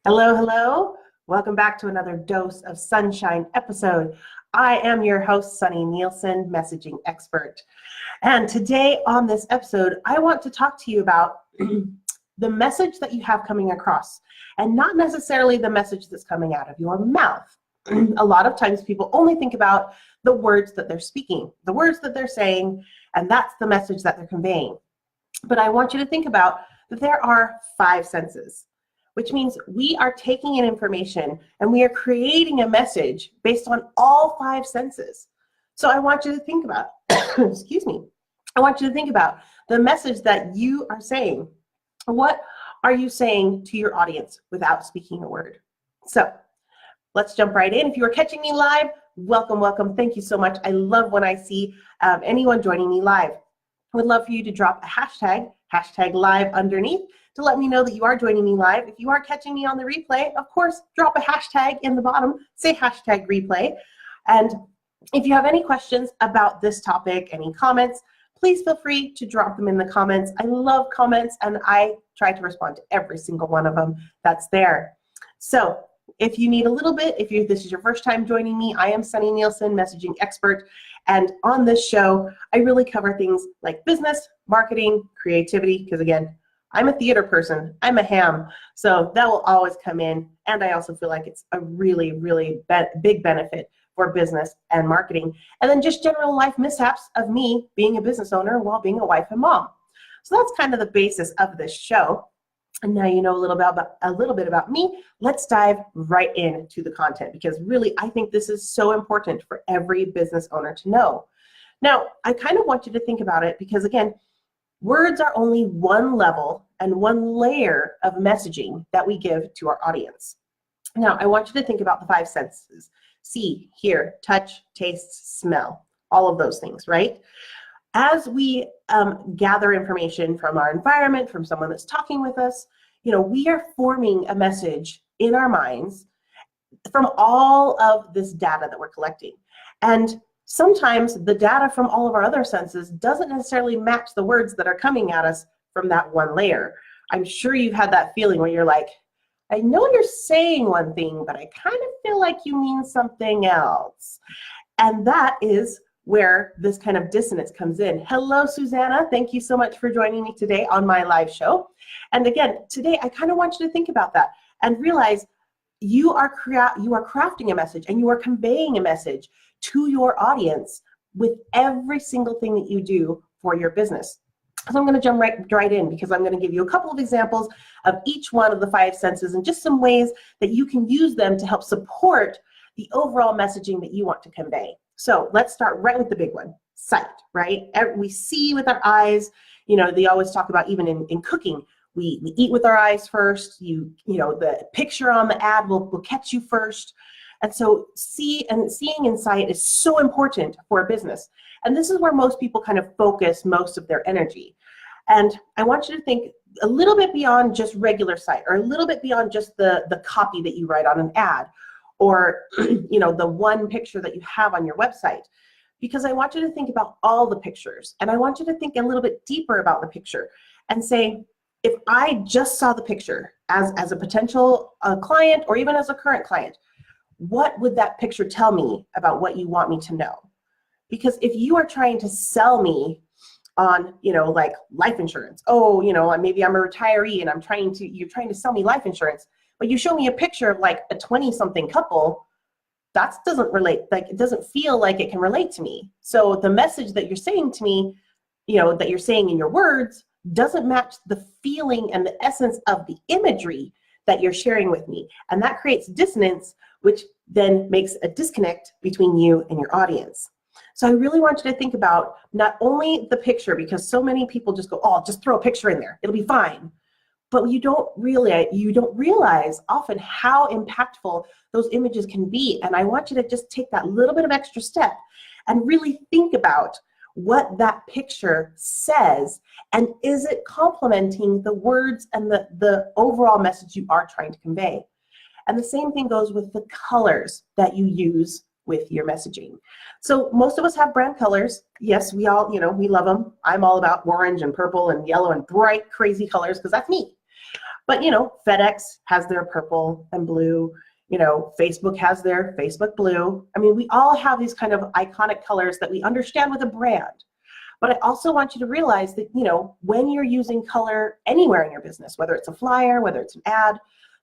Hello, hello. Welcome back to another Dose of Sunshine episode. I am your host, Sunny Nielsen, messaging expert. And today on this episode, I want to talk to you about the message that you have coming across, and not necessarily the message that's coming out of your mouth. A lot of times people only think about the words that they're speaking, the words that they're saying, and that's the message that they're conveying. But I want you to think about that there are 5 senses, which means we are taking in information and we are creating a message based on all 5 senses. So I want you to think about, excuse me, I want you to think about the message that you are saying. What are you saying to your audience without speaking a word? So let's jump right in. If you are catching me live, welcome, welcome. Thank you so much. I love when I see anyone joining me live. I would love for you to drop a hashtag live underneath to let me know that you are joining me live. If you are catching me on the replay, of course, drop a hashtag in the bottom, say hashtag replay. And if you have any questions about this topic, any comments, please feel free to drop them in the comments. I love comments and I try to respond to every single one of them that's there. So if you need a little bit, this is your first time joining me, I am Sunny Nielsen, messaging expert. And on this show, I really cover things like business, marketing, creativity, because again, I'm a theater person, I'm a ham, so that will always come in. And I also feel like it's a really, really big benefit for business and marketing. And then just general life mishaps of me being a business owner while being a wife and mom. So that's kind of the basis of this show. And now you know a little bit about me. Let's dive right into the content, because really I think this is so important for every business owner to know. Now, I kind of want you to think about it because, again, words are only one level and one layer of messaging that we give to our audience. Now, I want you to think about the 5 senses: see, hear, touch, taste, smell, all of those things, right? As we gather information from our environment, from someone that's talking with us, we are forming a message in our minds from all of this data that we're collecting. And sometimes the data from all of our other senses doesn't necessarily match the words that are coming at us from that one layer. I'm sure you've had that feeling where you're like, I know you're saying one thing, but I kind of feel like you mean something else. And that is where this kind of dissonance comes in. Hello, Susanna. Thank you so much for joining me today on my live show. And again, today I kind of want you to think about that and realize you are crafting a message and you are conveying a message to your audience with every single thing that you do for your business. So I'm going to jump right in, because I'm going to give you a couple of examples of each one of the 5 senses and just some ways that you can use them to help support the overall messaging that you want to convey. So let's start right with the big one, sight, right? We see with our eyes. They always talk about, even in cooking, we eat with our eyes first. The picture on the ad will catch you first. And so seeing and sight is so important for a business. And this is where most people kind of focus most of their energy. And I want you to think a little bit beyond just regular sight, or a little bit beyond just the copy that you write on an ad, or the one picture that you have on your website. Because I want you to think about all the pictures, and I want you to think a little bit deeper about the picture and say, if I just saw the picture as a potential client, or even as a current client, what would that picture tell me about what you want me to know? Because if you are trying to sell me on, like life insurance, maybe I'm a retiree and you're trying to sell me life insurance, but you show me a picture of like a 20-something couple, that doesn't relate, it doesn't feel like it can relate to me. So the message that you're saying to me, that you're saying in your words, doesn't match the feeling and the essence of the imagery that you're sharing with me. And that creates dissonance, which then makes a disconnect between you and your audience. So I really want you to think about not only the picture, because so many people just go, oh, just throw a picture in there, it'll be fine. But you don't realize often how impactful those images can be. And I want you to just take that little bit of extra step and really think about what that picture says, and is it complementing the words and the overall message you are trying to convey. And the same thing goes with the colors that you use with your messaging. So most of us have brand colors. Yes, we all, we love them. I'm all about orange and purple and yellow and bright, crazy colors, because that's me. But, FedEx has their purple and blue. Facebook has their Facebook blue. I mean, we all have these kind of iconic colors that we understand with a brand. But I also want you to realize that, when you're using color anywhere in your business, whether it's a flyer, whether it's an ad,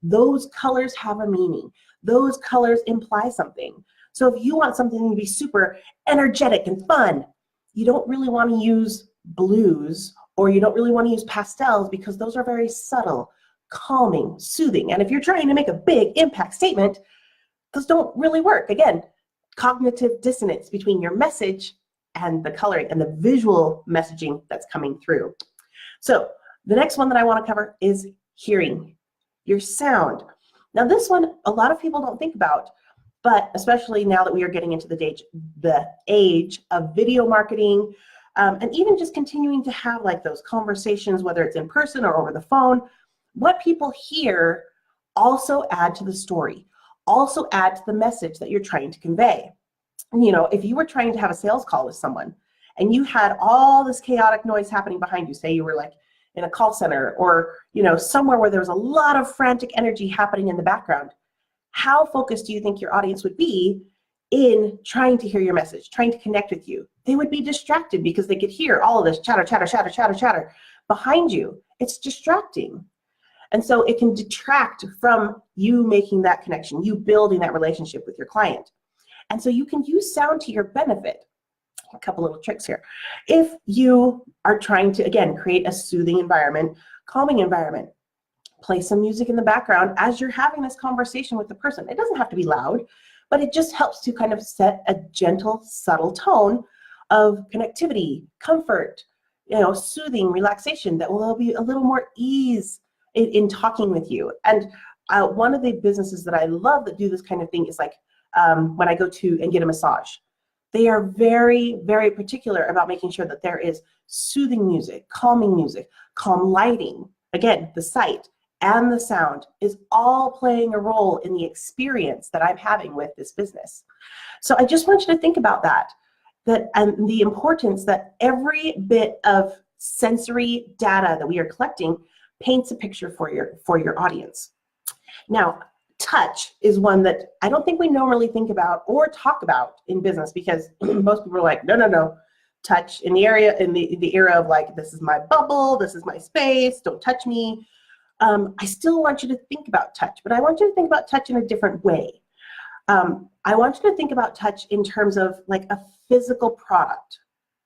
those colors have a meaning. Those colors imply something. So if you want something to be super energetic and fun, you don't really want to use blues, or you don't really want to use pastels, because those are very subtle, calming, soothing. And if you're trying to make a big impact statement, those don't really work. Again, cognitive dissonance between your message and the coloring and the visual messaging that's coming through. So the next one that I want to cover is hearing, your sound. Now this one, a lot of people don't think about, but especially now that we are getting into the age of video marketing, and even just continuing to have like those conversations, whether it's in person or over the phone, what people hear also add to the story, also add to the message that you're trying to convey. If you were trying to have a sales call with someone and you had all this chaotic noise happening behind you, say you were like in a call center or, somewhere where there was a lot of frantic energy happening in the background, how focused do you think your audience would be in trying to hear your message, trying to connect with you? They would be distracted because they could hear all of this chatter, chatter, chatter, chatter, chatter behind you. It's distracting. And so it can detract from you making that connection, you building that relationship with your client. And so you can use sound to your benefit. A couple little tricks here. If you are trying to, again, create a soothing environment, calming environment, play some music in the background as you're having this conversation with the person. It doesn't have to be loud, but it just helps to kind of set a gentle, subtle tone of connectivity, comfort, soothing, relaxation that will be a little more ease in talking with you. And one of the businesses that I love that do this kind of thing is like when I go to and get a massage. They are very, very particular about making sure that there is soothing music, calm lighting. Again, the sight and the sound is all playing a role in the experience that I'm having with this business. So I just want you to think about that and the importance that every bit of sensory data that we are collecting paints a picture for your audience. Now, touch is one that I don't think we normally think about or talk about in business, because most people are like, no, touch in the era of like, this is my bubble, this is my space, don't touch me. I still want you to think about touch, but I want you to think about touch in a different way. I want you to think about touch in terms of like a physical product.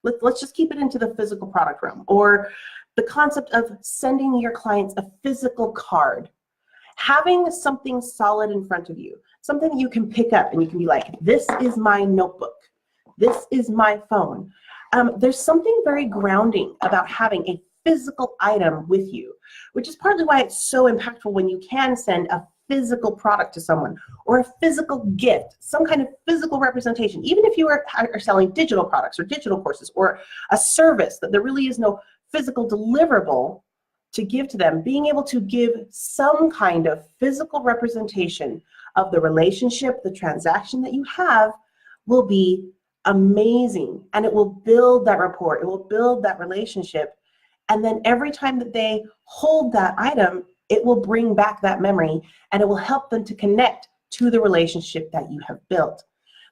Let's just keep it into the physical product realm, or the concept of sending your clients a physical card. Having something solid in front of you, something you can pick up and you can be like, this is my notebook, this is my phone. There's something very grounding about having a physical item with you, which is partly why it's so impactful when you can send a physical product to someone, or a physical gift, some kind of physical representation. Even if you are selling digital products or digital courses or a service that there really is no physical deliverable to give to them, being able to give some kind of physical representation of the relationship, the transaction that you have, will be amazing. And it will build that rapport, it will build that relationship. And then every time that they hold that item, it will bring back that memory, and it will help them to connect to the relationship that you have built.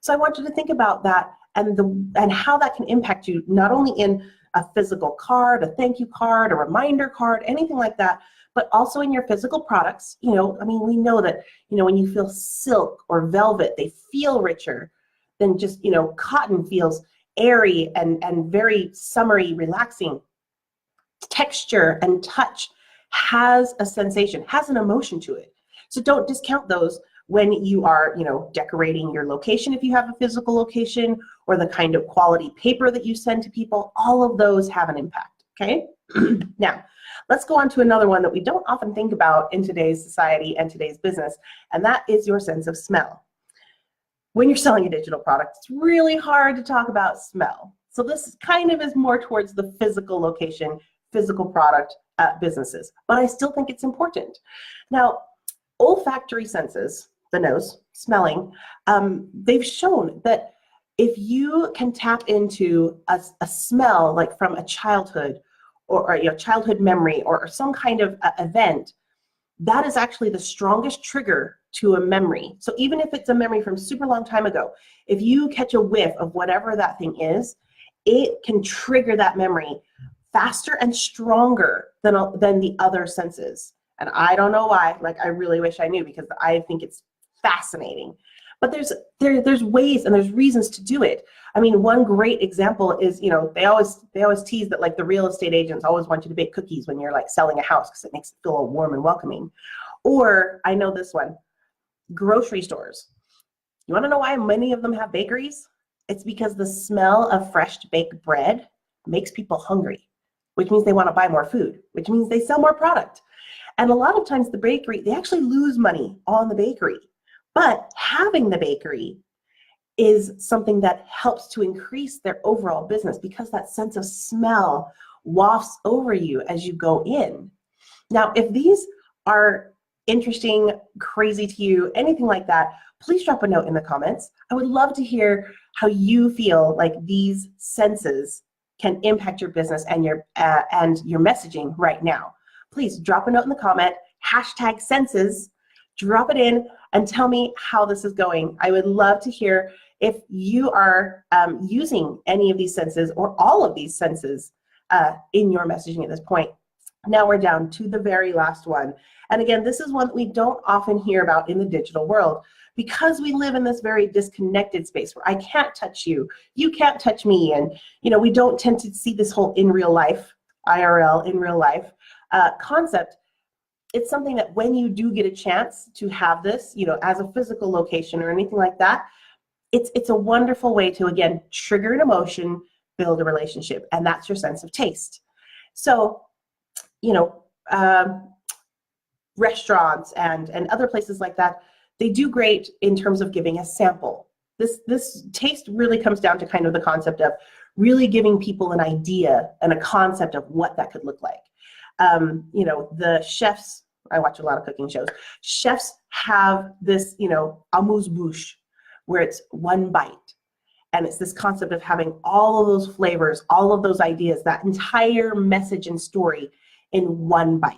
So I want you to think about that and how that can impact you, not only in a physical card, a thank you card, a reminder card, anything like that, but also in your physical products. We know that, when you feel silk or velvet, they feel richer than just, cotton feels airy and very summery, relaxing. Texture and touch has a sensation, has an emotion to it. So don't discount those when you are, decorating your location, if you have a physical location, or the kind of quality paper that you send to people. All of those have an impact, okay? Now, let's go on to another one that we don't often think about in today's society and today's business, and that is your sense of smell. When you're selling a digital product, it's really hard to talk about smell. So this kind of is more towards the physical location, physical product businesses, but I still think it's important. Now, olfactory senses, the nose, smelling, they've shown that if you can tap into a smell like from a childhood or childhood memory or some kind of event, that is actually the strongest trigger to a memory. So even if it's a memory from super long time ago, if you catch a whiff of whatever that thing is, it can trigger that memory faster and stronger than the other senses. And I don't know why. Like, I really wish I knew, because I think it's fascinating. But there's ways and there's reasons to do it. I mean, one great example is, you know, they always tease that, like, the real estate agents always want you to bake cookies when you're like selling a house, because it makes it feel all warm and welcoming. Or I know this one, grocery stores. You want to know why many of them have bakeries? It's because the smell of fresh baked bread makes people hungry, which means they want to buy more food, which means they sell more product. And a lot of times the bakery, they actually lose money on the bakery. But having the bakery is something that helps to increase their overall business, because that sense of smell wafts over you as you go in. Now, if these are interesting, crazy to you, anything like that, please drop a note in the comments. I would love to hear how you feel like these senses can impact your business and your messaging right now. Please drop a note in the comment, #senses, drop it in and tell me how this is going. I would love to hear if you are using any of these senses or all of these senses in your messaging at this point. Now we're down to the very last one. And again, this is one that we don't often hear about in the digital world, because we live in this very disconnected space where I can't touch you, you can't touch me, and you know, we don't tend to see this whole in real life, IRL, in real life concept. It's something that when you do get a chance to have this, you know, as a physical location or anything like that, it's a wonderful way to, again, trigger an emotion, build a relationship, and that's your sense of taste. So, you know, restaurants and other places like that, they do great in terms of giving a sample. This taste really comes down to kind of the concept of really giving people an idea and a concept of what that could look like. You know, the chefs, I watch a lot of cooking shows, chefs have this, you know, amuse-bouche, where it's one bite. And it's this concept of having all of those flavors, all of those ideas, that entire message and story in one bite.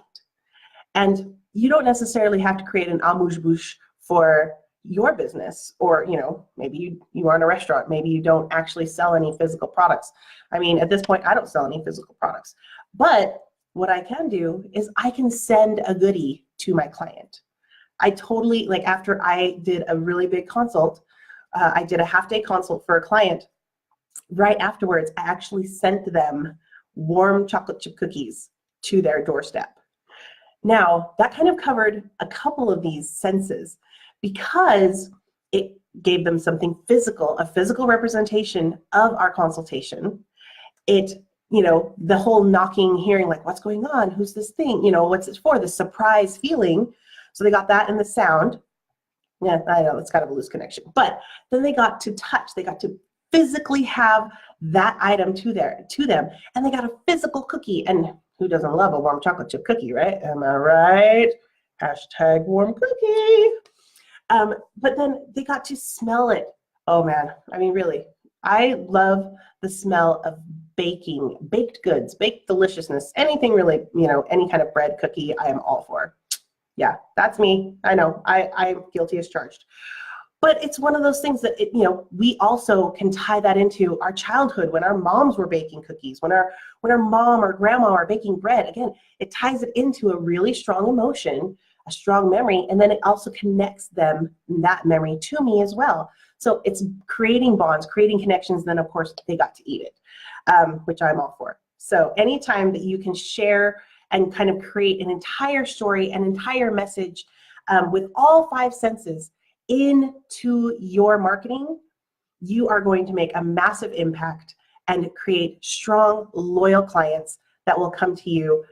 And you don't necessarily have to create an amuse-bouche for your business, or, you know, maybe you are in a restaurant, maybe you don't actually sell any physical products. I mean, at this point, I don't sell any physical products. But what I can do is I can send a goodie to my client. I totally, like, after I did a really big consult, I did a half-day consult for a client. Right afterwards, I actually sent them warm chocolate chip cookies to their doorstep. Now, that kind of covered a couple of these senses, because it gave them something physical, a physical representation of our consultation. It, you know, the whole knocking, hearing, like, what's going on? Who's this thing? You know, what's it for? The surprise feeling. So they got that in the sound. Yeah, I know it's kind of a loose connection. But then they got to touch. They got to physically have that item to them. And they got a physical cookie. And who doesn't love a warm chocolate chip cookie, right? Am I right? #warm cookie. But then they got to smell it. Oh man, I mean, really, I love the smell of baking, baked goods, baked deliciousness, anything really, you know, any kind of bread, cookie, I am all for. Yeah, that's me. I know, I'm guilty as charged. But it's one of those things that, you know, we also can tie that into our childhood, when our moms were baking cookies, when our mom or grandma are baking bread. Again, it ties it into a really strong emotion, a strong memory, and then it also connects them, that memory, to me as well. So it's creating bonds, creating connections, then of course they got to eat it, which I'm all for. So anytime that you can share and kind of create an entire story, an entire message with all 5 senses into your marketing, you are going to make a massive impact and create strong, loyal clients that will come to you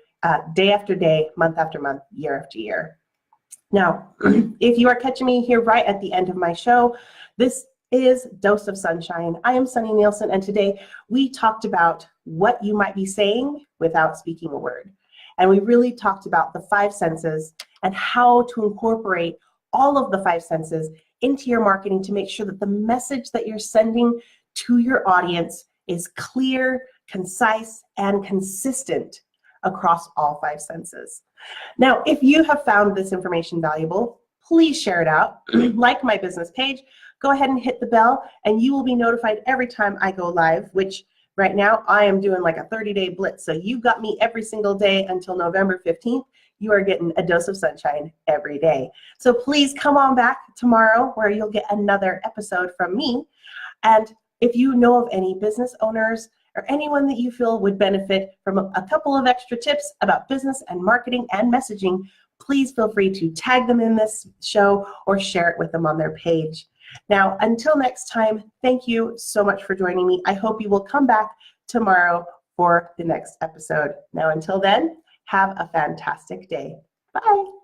day after day, month after month, year after year. Now, if you are catching me here right at the end of my show, this is Dose of Sunshine. I am Sunny Nielsen, and today we talked about what you might be saying without speaking a word. And we really talked about the 5 senses and how to incorporate all of the 5 senses into your marketing to make sure that the message that you're sending to your audience is clear, concise, and consistent across all 5 senses. Now, if you have found this information valuable, please share it out. Like my business page, go ahead and hit the bell, and you will be notified every time I go live, which right now I am doing like a 30-day blitz. So you've got me every single day until November 15th. You are getting a dose of sunshine every day. So please come on back tomorrow where you'll get another episode from me. And if you know of any business owners or anyone that you feel would benefit from a couple of extra tips about business and marketing and messaging, please feel free to tag them in this show or share it with them on their page. Now, until next time, thank you so much for joining me. I hope you will come back tomorrow for the next episode. Now, until then, have a fantastic day. Bye.